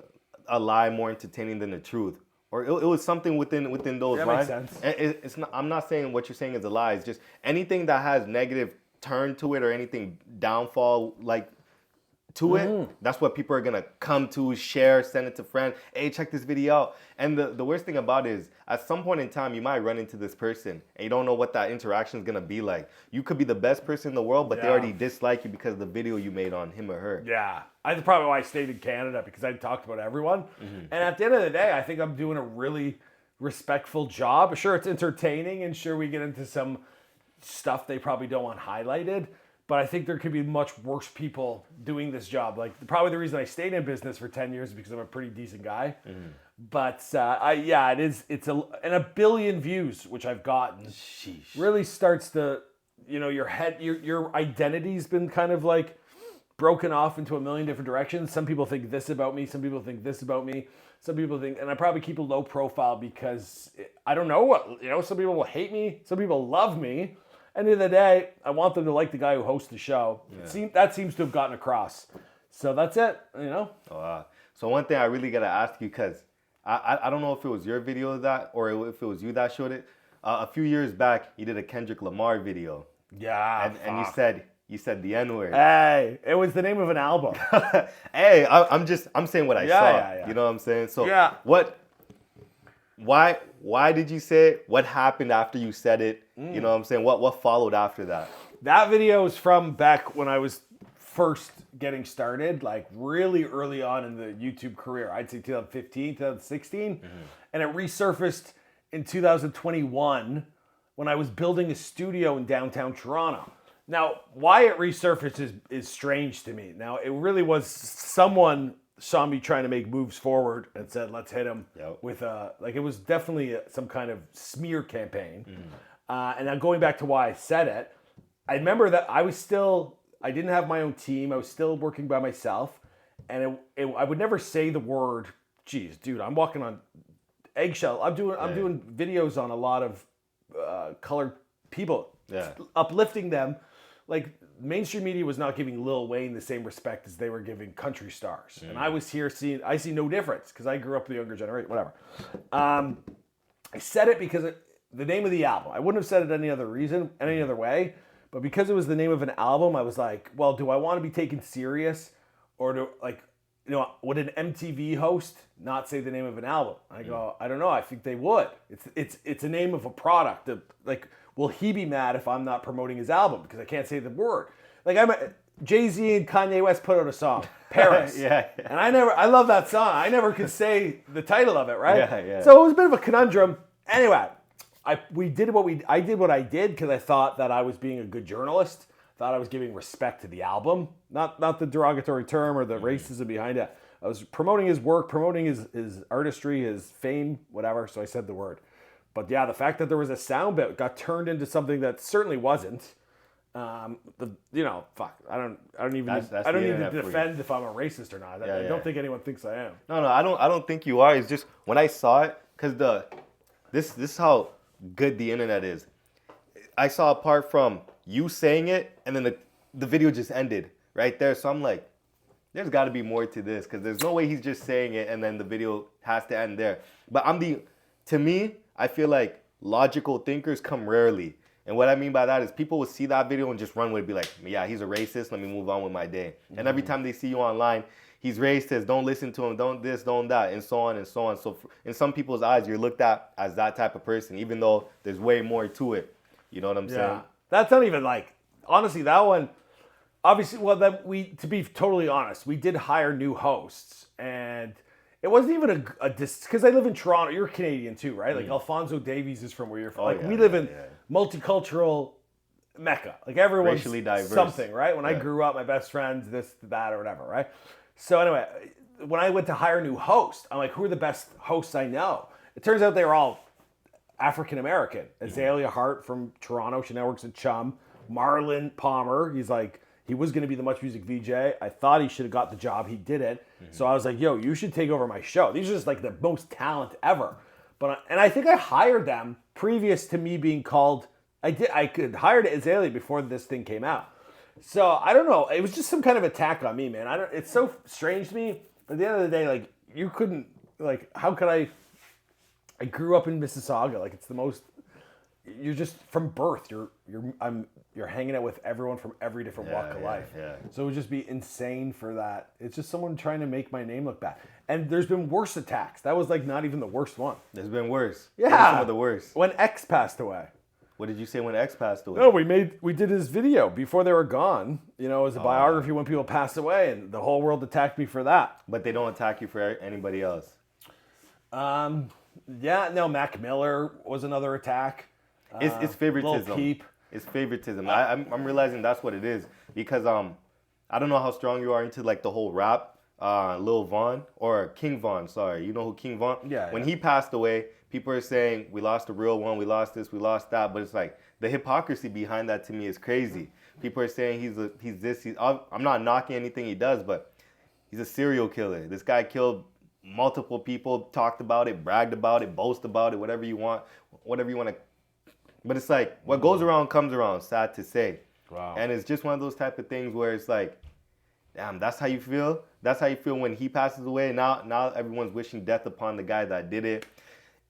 S1: lie more entertaining than the truth. Or it was something within those lines.
S2: That makes sense.
S1: It's not, I'm not saying what you're saying is a lie. It's just anything that has negative turn to it or anything downfall like to it, that's what people are gonna come to, share, send it to friends. Hey, check this video out. And the worst thing about it is, at some point in time, you might run into this person, and you don't know what that interaction is gonna be like. You could be the best person in the world, but they already dislike you because of the video you made on him or her.
S2: Yeah, that's probably why I stayed in Canada, because I talked about everyone. And at the end of the day, I think I'm doing a really respectful job. Sure, it's entertaining, and sure, we get into some stuff they probably don't want highlighted. But I think there could be much worse people doing this job. Like probably the reason I stayed in business for 10 years is because I'm a pretty decent guy. But it's a billion views, which I've gotten.
S1: Sheesh.
S2: Really starts to, you know, your identity's been kind of like broken off into a million different directions. Some people think this about me. Some people think this about me. Some people think, and I probably keep a low profile because I don't know what, you know, some people will hate me. Some people love me. End of the day, I want them to like the guy who hosts the show.
S1: Yeah.
S2: That seems to have gotten across. So that's it, you know.
S1: So one thing I really gotta ask you, because I don't know if it was your video of that or if it was you that showed it. A few years back, you did a Kendrick Lamar video.
S2: Yeah.
S1: And you said the N-word.
S2: Hey, it was the name of an album.
S1: Hey, I'm saying what I saw.
S2: Yeah.
S1: You know what I'm saying? So
S2: Yeah.
S1: why did you say it? What happened after you said it? You know what I'm saying? What followed after that?
S2: That video is from back when I was first getting started, like really early on in the YouTube career. I'd say 2015, 2016. And it resurfaced in 2021 when I was building a studio in downtown Toronto. Now, why it resurfaced is strange to me. Now, it really was someone saw me trying to make moves forward and said, let's hit him with it was definitely some kind of smear campaign. And now going back to why I said it, I remember that I didn't have my own team. I was still working by myself. And I would never say the word, geez, dude, I'm walking on eggshell. I'm doing videos on a lot of colored people, uplifting them. Like mainstream media was not giving Lil Wayne the same respect as they were giving country stars. And I was here I see no difference because I grew up with the younger generation, whatever. I said it because the name of the album. I wouldn't have said it any other way. But because it was the name of an album, I was like, well, do I want to be taken serious? Or would an MTV host not say the name of an album? I go, I don't know. I think they would. It's a name of a product. Like, will he be mad if I'm not promoting his album because I can't say the word? Like Jay-Z and Kanye West put out a song, Paris. And I love that song. I never could say the title of it, right? So it was a bit of a conundrum. Anyway, I did what I did because I thought that I was being a good journalist. Thought I was giving respect to the album, not the derogatory term or the racism behind it. I was promoting his work, promoting his artistry, his fame, whatever. So I said the word. But yeah, the fact that there was a sound bit got turned into something that certainly wasn't. Fuck. I don't even need to defend if I'm a racist or not. I don't think anyone thinks I am.
S1: No, I don't think you are. It's just when I saw it, because this is how good the internet is. I saw apart from you saying it, and then the video just ended right there. So I'm like, there's got to be more to this, because there's no way he's just saying it and then the video has to end there. But to me, I feel like logical thinkers come rarely. And what I mean by that is people would see that video and just run with it, be like, yeah, he's a racist, let me move on with my day. And every time they see you online, he's racist, don't listen to him, don't this, don't that, and so on and so on. So in some people's eyes, you're looked at as that type of person, even though there's way more to it. You know what I'm saying?
S2: That's not even honestly, that one, obviously, to be totally honest, we did hire new hosts, and it wasn't even because I live in Toronto. You're Canadian too, right? Like Alfonso Davies is from where you're from. We live in multicultural Mecca. Like everyone's
S1: racially diverse.
S2: Something, right? When I grew up, my best friends, this, that, or whatever, right? So anyway, when I went to hire a new host, I'm like, who are the best hosts I know? It turns out they were all African American. Azalea Hart from Toronto, she now works at Chum. Marlon Palmer, he was going to be the Much Music VJ. I thought he should have got the job. He did it. So I was like, yo, you should take over my show. These are just the most talent ever. And I think I hired them previous to me being called. I could hired Azalea before this thing came out. So I don't know. It was just some kind of attack on me, man. It's so strange to me. At the end of the day, you couldn't, how could I grew up in Mississauga. It's the most. You're just from birth. You're hanging out with everyone from every different walk of life. So it would just be insane for that. It's just someone trying to make my name look bad. And there's been worse attacks. That was not even the worst one.
S1: There's been worse.
S2: Yeah,
S1: some of the worst.
S2: When X passed away.
S1: What did you say when X passed away?
S2: No, we did his video before they were gone. It was a biography when people passed away, and the whole world attacked me for that.
S1: But they don't attack you for anybody else.
S2: Mac Miller was another attack.
S1: It's favoritism.
S2: Lil Peep.
S1: It's favoritism. I'm realizing that's what it is, because I don't know how strong you are into the whole rap. Lil Von or King Von, sorry. You know who King Von?
S2: Yeah.
S1: When he passed away, people are saying we lost a real one, we lost this, we lost that, but it's the hypocrisy behind that to me is crazy. People are saying he's this. I'm not knocking anything he does, but he's a serial killer. This guy killed multiple people, talked about it, bragged about it, boast about it, whatever you want to. But it's what goes around comes around, sad to say.
S2: Wow.
S1: And it's just one of those type of things where it's damn, that's how you feel? That's how you feel when he passes away? Now everyone's wishing death upon the guy that did it.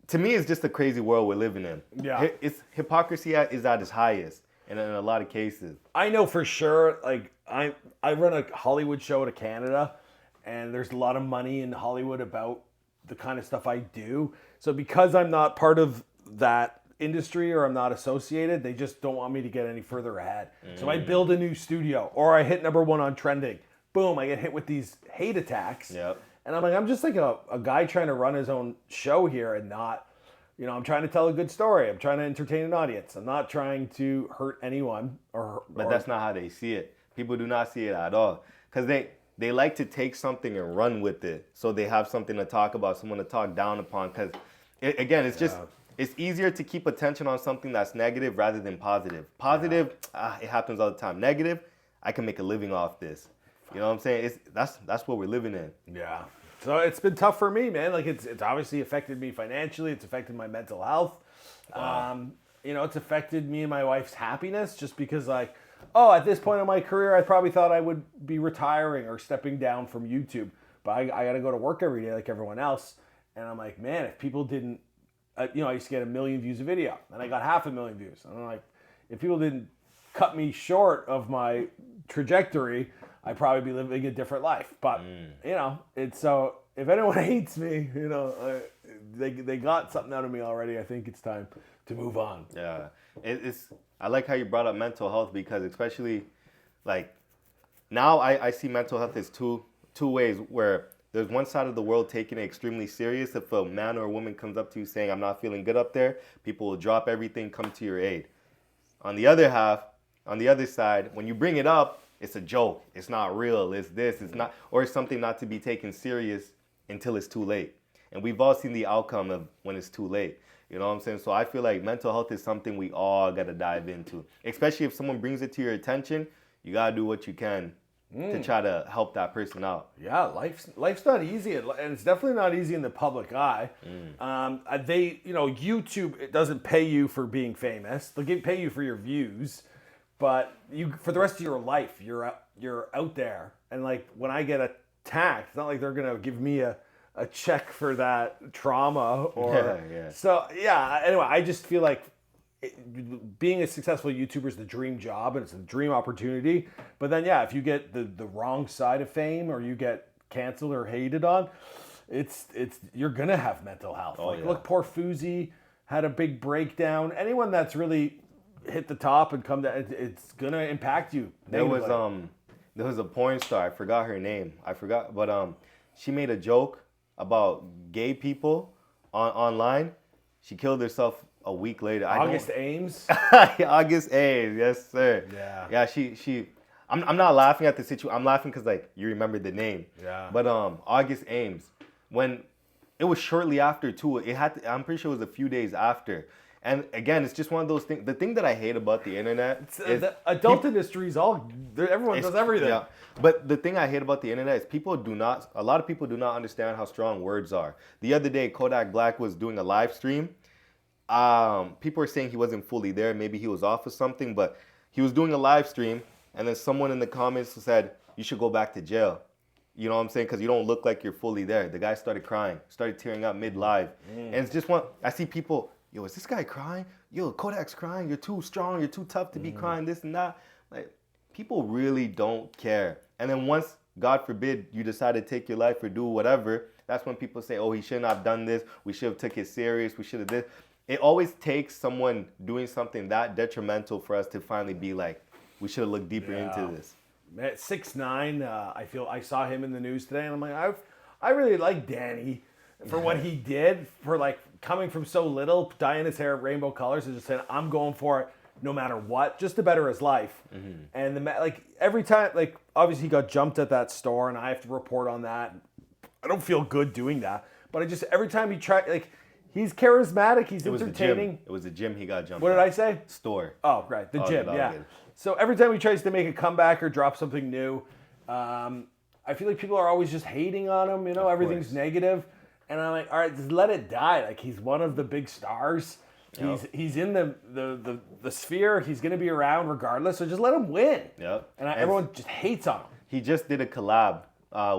S1: To me, it's just a crazy world we're living in.
S2: Yeah.
S1: It's hypocrisy is at its highest in a lot of cases.
S2: I know for sure, like, I run a Hollywood show to Canada, and there's a lot of money in Hollywood about the kind of stuff I do. So because I'm not part of that industry or I'm not associated, they just don't want me to get any further ahead. So I build a new studio or I hit #1 on trending. Boom, I get hit with these hate attacks.
S1: Yep.
S2: And I'm like, I'm just like a guy trying to run his own show here and not, I'm trying to tell a good story. I'm trying to entertain an audience. I'm not trying to hurt anyone.
S1: But that's not how they see it. People do not see it at all. Because they like to take something and run with it. So they have something to talk about, someone to talk down upon. Because, again, it's just, it's easier to keep attention on something that's negative rather than positive. Positive, it happens all the time. Negative, I can make a living off this. You know what I'm saying? That's what we're living in.
S2: Yeah. So it's been tough for me, man. Like it's obviously affected me financially. It's affected my mental health. Wow. It's affected me and my wife's happiness just because at this point in my career, I probably thought I would be retiring or stepping down from YouTube. But I got to go to work every day like everyone else. And I'm like, man, if people didn't, I used to get 1 million views a video and I got 500,000 views. And I'm like, if people didn't cut me short of my trajectory, I'd probably be living a different life. But, it's so if anyone hates me, they got something out of me already. I think it's time to move on.
S1: Yeah. I like how you brought up mental health because especially like now I see mental health as two ways where there's one side of the world taking it extremely serious. If a man or a woman comes up to you saying, I'm not feeling good up there, people will drop everything, come to your aid. On the other side, when you bring it up, it's a joke. It's not real. It's this. It's not, or it's something not to be taken serious until it's too late. And we've all seen the outcome of when it's too late. You know what I'm saying? So I feel like mental health is something we all got to dive into. Especially if someone brings it to your attention, you got to do what you can to try to help that person out.
S2: Yeah, life's not easy, and it's definitely not easy in the public eye. YouTube, it doesn't pay you for being famous. They'll pay you for your views. But for the rest of your life, you're out there. And like when I get attacked, it's not like they're gonna give me a check for that trauma or So anyway, I just feel like being a successful YouTuber is the dream job and it's a dream opportunity. But then if you get the wrong side of fame or you get canceled or hated on, it's you're gonna have mental health. Look, poor Fousey had a big breakdown. Anyone that's really hit the top and come down, it's gonna impact you negatively.
S1: There was a porn star, I forgot her name, but she made a joke about gay people online. She killed herself a week later.
S2: August Ames.
S1: August Ames, yes sir. Yeah. She I'm not laughing at the situation. I'm laughing because you remember the name.
S2: Yeah.
S1: But August Ames, when it was shortly after too. I'm pretty sure it was a few days after. And again, it's just one of those things. The thing that I hate about the internet is
S2: the adult industry is everyone does everything.
S1: Yeah. But the thing I hate about the internet is a lot of people do not understand how strong words are. The other day, Kodak Black was doing a live stream. People were saying he wasn't fully there. Maybe he was off or something, but he was doing a live stream. And then someone in the comments said, you should go back to jail. You know what I'm saying? Because you don't look like you're fully there. The guy started crying, started tearing up mid-live. And it's just I see people, yo, is this guy crying? Yo, Kodak's crying. You're too strong. You're too tough to be crying, this and that. Like, people really don't care. And then once, God forbid, you decide to take your life or do whatever, that's when people say, oh, he shouldn't have done this. We should have took it serious. We should have this. It always takes someone doing something that detrimental for us to finally be like, we should have looked deeper into this.
S2: At 6'9", I saw him in the news today, and I'm like, I really like Danny for what he did, for coming from so little, dyeing his hair rainbow colors, and just saying, I'm going for it no matter what, just to better his life. And every time, obviously he got jumped at that store, and I have to report on that. I don't feel good doing that, but every time he tried, he's charismatic, he's entertaining.
S1: It was a gym he got jumped
S2: What did I say?
S1: Store.
S2: Oh, right, the gym, yeah. Good. So every time he tries to make a comeback or drop something new, I feel like people are always just hating on him, everything's negative. And I'm like, all right, just let it die. He's one of the big stars. He's in the sphere. He's going to be around regardless. So just let him win.
S1: Yep.
S2: And everyone just hates on him.
S1: he just did a collab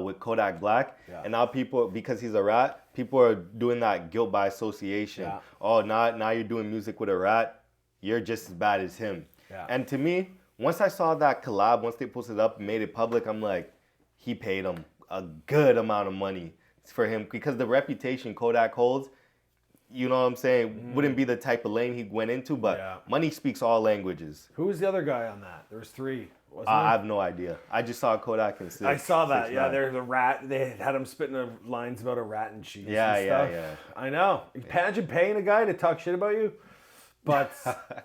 S1: with Kodak Black, and now people, because he's a rat, people are doing that guilt by association.
S2: Yeah.
S1: Oh, now you're doing music with a rat, you're just as bad as him.
S2: Yeah.
S1: And to me, once I saw that collab, once they posted it up and made it public, I'm like, he paid him a good amount of money for him, because the reputation Kodak holds, you know what I'm saying, wouldn't be the type of lane he went into, but money speaks all languages.
S2: Who was the other guy on that? There was 3.
S1: I have no idea. I just saw Kodak and 6.
S2: I saw that.
S1: 6ix9ine.
S2: Yeah, there's a rat. They had him spitting lines about a rat and cheese.
S1: Yeah,
S2: and
S1: yeah,
S2: stuff.
S1: yeah.
S2: I know. Imagine paying a guy to talk shit about you. But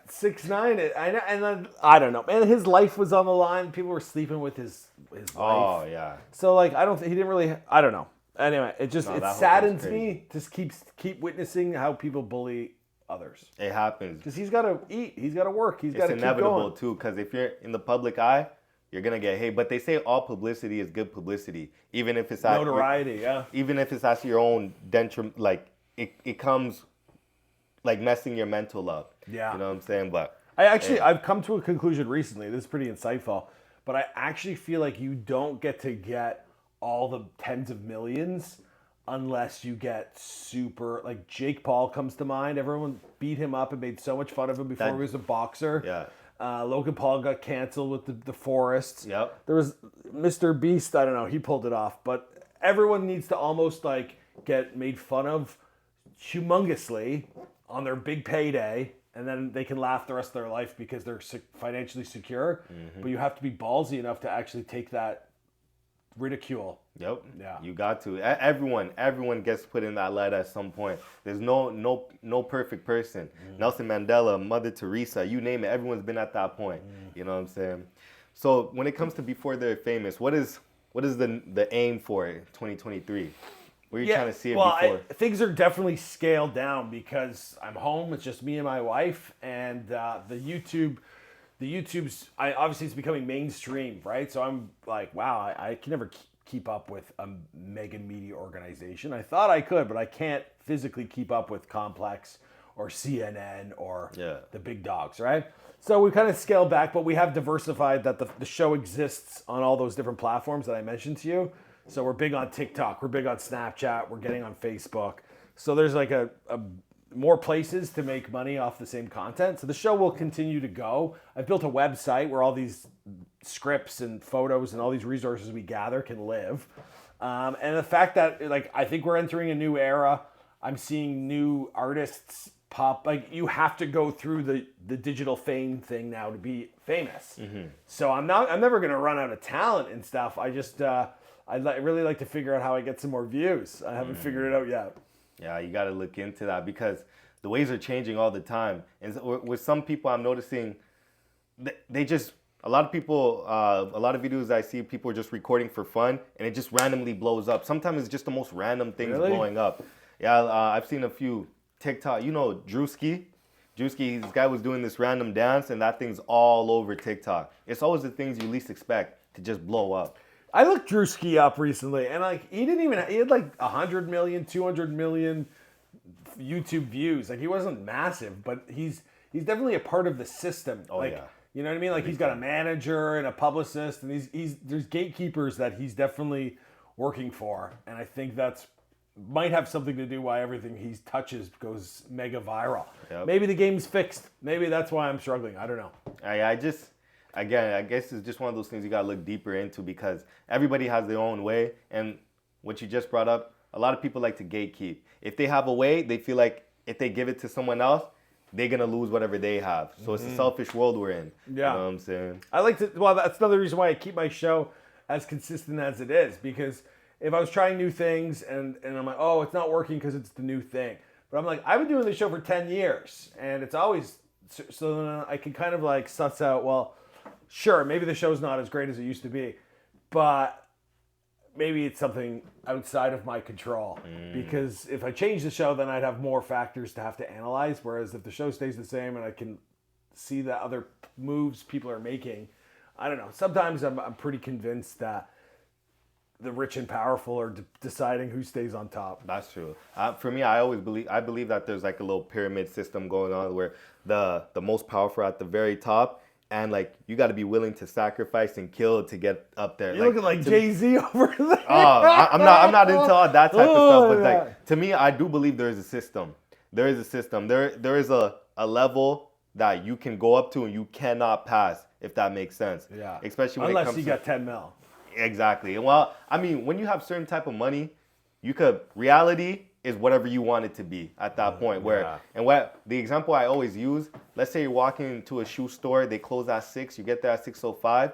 S2: 6ix9ine, I know, and then I don't know, man. His life was on the line. People were sleeping with his wife.
S1: Oh yeah.
S2: So like, I don't think he didn't really. I don't know. Anyway, it saddens me to keep witnessing how people bully others.
S1: It happens.
S2: Because he's got to eat. He's got to work. He's got to keep going.
S1: It's inevitable too, because if you're in the public eye, you're gonna get hate. But they say all publicity is good publicity, even if it's at
S2: notoriety. Yeah.
S1: Even if it's at your own detriment, like it comes like messing your mental up.
S2: Yeah.
S1: You know what I'm saying? But
S2: I've come to a conclusion recently. This is pretty insightful, but I actually feel like you don't get to get all the tens of millions unless you get super, like Jake Paul comes to mind. Everyone beat him up and made so much fun of him before he was a boxer.
S1: Yeah.
S2: Logan Paul got canceled with the Forests.
S1: Yep.
S2: There was Mr. Beast. I don't know. He pulled it off, but everyone needs to almost like get made fun of humongously on their big payday, and then they can laugh the rest of their life because they're financially secure. But you have to be ballsy enough to actually take that ridicule.
S1: Yep.
S2: Yeah.
S1: You got to. Everyone gets put in that light at some point. There's no perfect person. Nelson Mandela, Mother Teresa, you name it. Everyone's been at that point. You know what I'm saying? So when it comes to Before They're Famous, what is the aim for it, 2023? Where are you trying to see it before?
S2: Things are definitely scaled down because I'm home. It's just me and my wife, and the YouTube's obviously it's becoming mainstream, right? So I'm like, wow, I can never keep up with a mega media organization. I thought I could, but I can't physically keep up with Complex or CNN or the big dogs, right? So we kind of scaled back, but we have diversified that the show exists on all those different platforms that I mentioned to you. So we're big on TikTok, we're big on Snapchat, we're getting on Facebook. So there's like a more places to make money off the same content. So the show will continue to go. I've built a website where all these scripts and photos and all these resources we gather can live. And the fact that like I think we're entering a new era. I'm seeing new artists pop. Like you have to go through the digital fame thing now to be famous. So I'm never gonna run out of talent and stuff. I just I'd really like to figure out how I get some more views. I haven't figured it out yet. Yeah,
S1: you got to look into that because the ways are changing all the time. And with some people, I'm noticing they just, a lot of people, a lot of videos I see, people are just recording for fun and it just randomly blows up. Sometimes it's just the most random things blowing up. Yeah, I've seen a few TikTok, you know, Drewski, this guy was doing this random dance and that thing's all over TikTok. It's always the things you least expect to just blow up.
S2: I looked Drewski up recently, and like he had like 100 million, 200 million YouTube views. Like he wasn't massive, but he's definitely a part of the system. You know what I mean? Like he's got a manager and a publicist, and there's gatekeepers that he's definitely working for, and I think that's might have something to do why everything he touches goes mega viral. Maybe the game's fixed. Maybe that's why I'm struggling. I don't know.
S1: Again, I guess it's just one of those things you got to look deeper into because everybody has their own way. And what you just brought up, a lot of people like to gatekeep. If they have a way, they feel like if they give it to someone else, they're going to lose whatever they have. So it's a selfish world we're in.
S2: Yeah.
S1: You know what I'm saying?
S2: That's another reason why I keep my show as consistent as it is. Because if I was trying new things and I'm like, oh, it's not working because it's the new thing. But I'm like, I've been doing this show for 10 years. And it's always, so then I can kind of like suss out, well, sure, maybe the show's not as great as it used to be, but maybe it's something outside of my control. Because if I change the show, then I'd have more factors to have to analyze. Whereas if the show stays the same and I can see the other moves people are making, I don't know. Sometimes I'm pretty convinced that the rich and powerful are deciding who stays on top.
S1: That's true. For me, I believe that there's like a little pyramid system going on where the most powerful are at the very top. and like you got to be willing to sacrifice and kill to get up there.
S2: You're looking like Jay-Z over there.
S1: I'm not into all that type of stuff, but like to me, I do believe there is a system. There is a system. There is a level that you can go up to and you cannot pass, if that makes sense.
S2: Yeah.
S1: Especially when
S2: unless
S1: it comes
S2: you got 10 mil.
S1: Exactly. Well, I mean, when you have certain type of money, reality is whatever you want it to be at that point. What the example I always use, let's say you're walking into a shoe store, they close at 6, you get there at 6:05,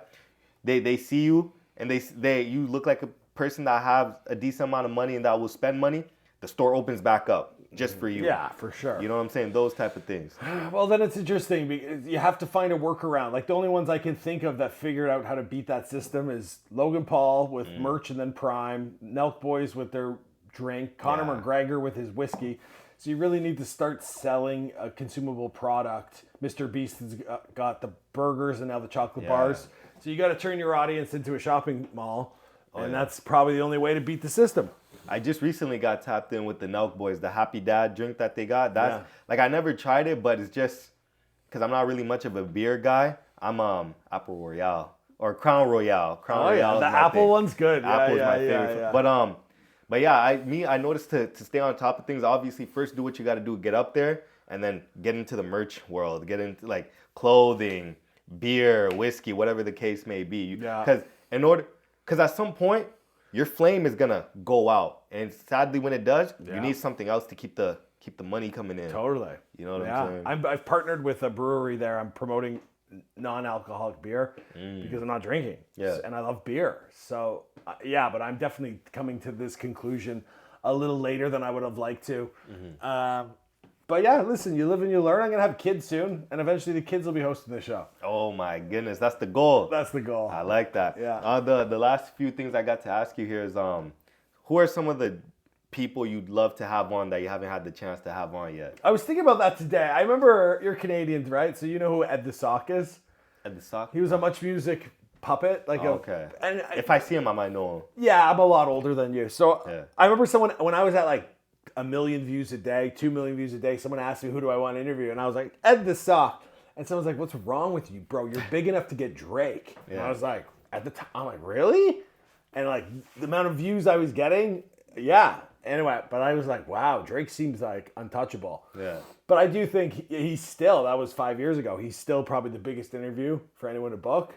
S1: they see you and you look like a person that have a decent amount of money and that will spend money, the store opens back up just for you.
S2: Yeah, for sure.
S1: You know what I'm saying? Those type of things.
S2: Well, then it's interesting because you have to find a workaround. Like the only ones I can think of that figured out how to beat that system is Logan Paul with merch and then Prime, Nelk Boys with their drink, Conor McGregor with his whiskey. So you really need to start selling a consumable product. Mr. Beast has got the burgers and now the chocolate bars. So you got to turn your audience into a shopping mall. And that's probably the only way to beat the system.
S1: I just recently got tapped in with the Nelk Boys, the Happy Dad drink that they got. That's like I never tried it, but it's just because I'm not really much of a beer guy. I'm Apple Royale or Crown Royale. Royale.
S2: The Apple one's good.
S1: Apple's my favorite. Yeah. But yeah, I noticed to stay on top of things. Obviously, first do what you got to do, get up there, and then get into the merch world, get into like clothing, beer, whiskey, whatever the case may be. Because at some point, your flame is gonna go out, and sadly, when it does, you need something else to keep the money coming in.
S2: Totally.
S1: You know what I'm saying?
S2: I've partnered with a brewery there. I'm promoting non-alcoholic beer because I'm not drinking.
S1: Yeah.
S2: And I love beer. So but I'm definitely coming to this conclusion a little later than I would have liked to. But yeah, listen, you live and you learn. I'm going to have kids soon, and eventually the kids will be hosting the show.
S1: Oh my goodness, that's the goal.
S2: That's the goal.
S1: I like that.
S2: Yeah.
S1: The last few things I got to ask you here is who are some of the people you'd love to have on that you haven't had the chance to have on yet?
S2: I was thinking about that today. I remember you're Canadian, right? So you know who Ed the Sock is?
S1: Ed the Sock?
S2: He was a Much Music puppet.
S1: Okay. And if I see him, I might know him.
S2: Yeah, I'm a lot older than you. So I remember when I was at like 1 million views a day, 2 million views a day, someone asked me, who do I want to interview? And I was like, Ed the Sock. And someone's like, what's wrong with you, bro? You're big enough to get Drake. And I was like, at the time, I'm like, really? And like the amount of views I was getting, Anyway, but I was like, wow, Drake seems like untouchable.
S1: Yeah.
S2: But I do think he's still, that was 5 years ago, he's still probably the biggest interview for anyone to book.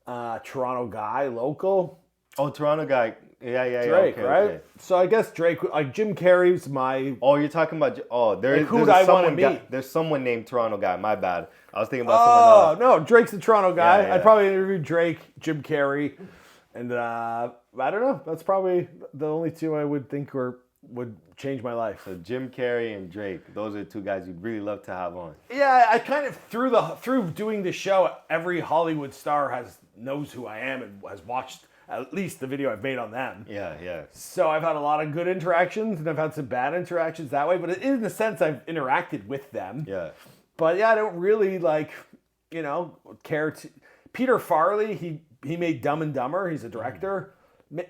S2: Toronto guy, local.
S1: Oh, Toronto guy. Yeah.
S2: Drake,
S1: okay,
S2: right?
S1: Okay.
S2: So I guess Drake, like Jim Carrey's my...
S1: Oh, you're talking about... Oh, there's someone named Toronto guy. My bad. I was thinking about someone else.
S2: No, Drake's the Toronto guy.
S1: Yeah.
S2: I'd probably interview Drake, Jim Carrey, and I don't know. That's probably the only two I would think would change my life.
S1: So Jim Carrey and Drake, those are two guys you'd really love to have on.
S2: Yeah, I kind of through doing the show, every Hollywood star knows who I am and has watched at least the video I've made on them.
S1: Yeah.
S2: So I've had a lot of good interactions and I've had some bad interactions that way, but in a sense I've interacted with them.
S1: Yeah.
S2: But I don't really care to... Peter Farley, he made Dumb and Dumber. He's a director.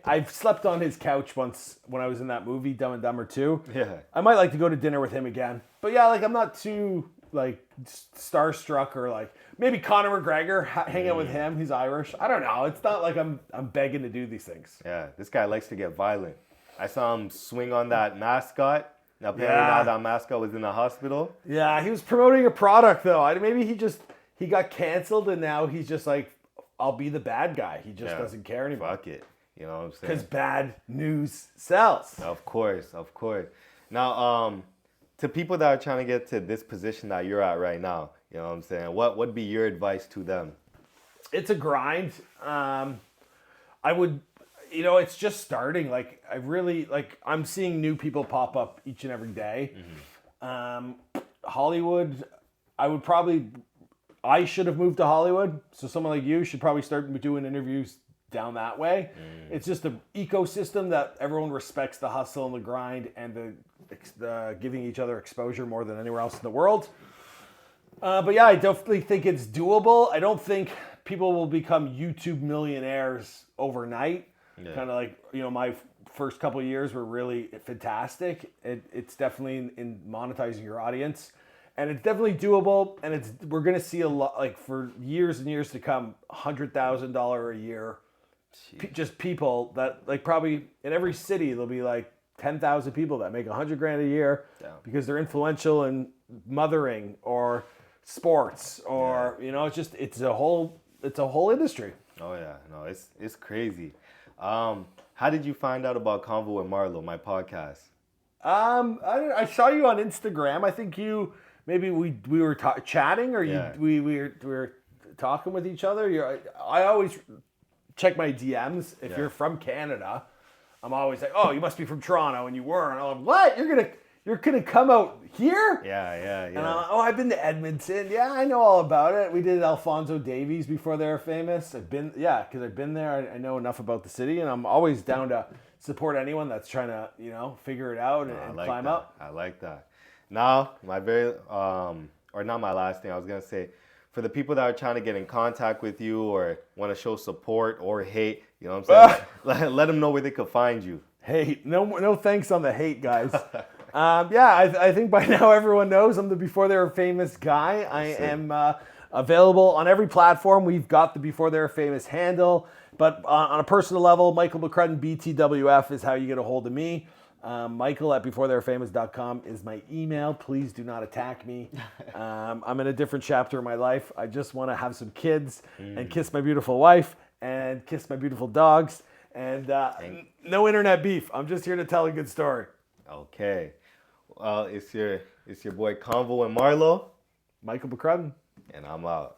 S2: I've slept on his couch once when I was in that movie, Dumb and Dumber 2.
S1: Yeah.
S2: I might like to go to dinner with him again. But I'm not too starstruck or maybe Conor McGregor, hang out with him. He's Irish. I don't know. It's not like I'm begging to do these things.
S1: Yeah, this guy likes to get violent. I saw him swing on that mascot. Now apparently now that mascot was in the hospital.
S2: Yeah, he was promoting a product though. Maybe he got canceled and now he's just like, I'll be the bad guy. He just doesn't care anymore.
S1: Fuck it. You know what I'm saying?
S2: Because bad news sells.
S1: Of course. Now, to people that are trying to get to this position that you're at right now, you know what I'm saying? What would be your advice to them?
S2: It's a grind. I would, it's just starting. I'm seeing new people pop up each and every day. Hollywood, I should have moved to Hollywood. So someone like you should probably start doing interviews down that way. It's just an ecosystem that everyone respects the hustle and the grind and the giving each other exposure more than anywhere else in the world. But I definitely think it's doable. I don't think people will become YouTube millionaires overnight. Kind of my first couple of years were really fantastic. It's definitely in monetizing your audience. And it's definitely doable, and we're gonna see a lot, like for years and years to come, $100,000 a year, just people that like probably in every city there'll be like 10,000 people that make $100,000 a year because they're influential in mothering or sports or it's a whole industry.
S1: Oh yeah, no, it's crazy. How did you find out about Convo with Marlo, my podcast?
S2: I saw you on Instagram. I think we were chatting, or we were talking with each other. I always check my DMs. If you're from Canada, I'm always like, oh, you must be from Toronto, and you were. And I'm like, what? You're gonna come out here?
S1: Yeah.
S2: And I'm like, oh, I've been to Edmonton. Yeah, I know all about it. We did Alfonso Davies before they were famous. Because I've been there. I know enough about the city, and I'm always down to support anyone that's trying to, figure it out and climb up.
S1: I like that. Now, my very, or not my last thing, I was going to say, for the people that are trying to get in contact with you or want to show support or hate, you know what I'm saying? let them know where they could find you.
S2: Hate. No thanks on the hate, guys. I think by now everyone knows I'm the Before They Were Famous guy. I am available on every platform. We've got the Before They Were Famous handle. But on a personal level, Michael McCrudden, BTWF is how you get a hold of me. Michael at beforetheywere.famous.com is my email. Please do not attack me. I'm in a different chapter of my life. I just want to have some kids and kiss my beautiful wife and kiss my beautiful dogs. And no internet beef. I'm just here to tell a good story.
S1: Okay. Well, it's your boy Convo and Marlo.
S2: Michael McCrudden.
S1: And I'm out.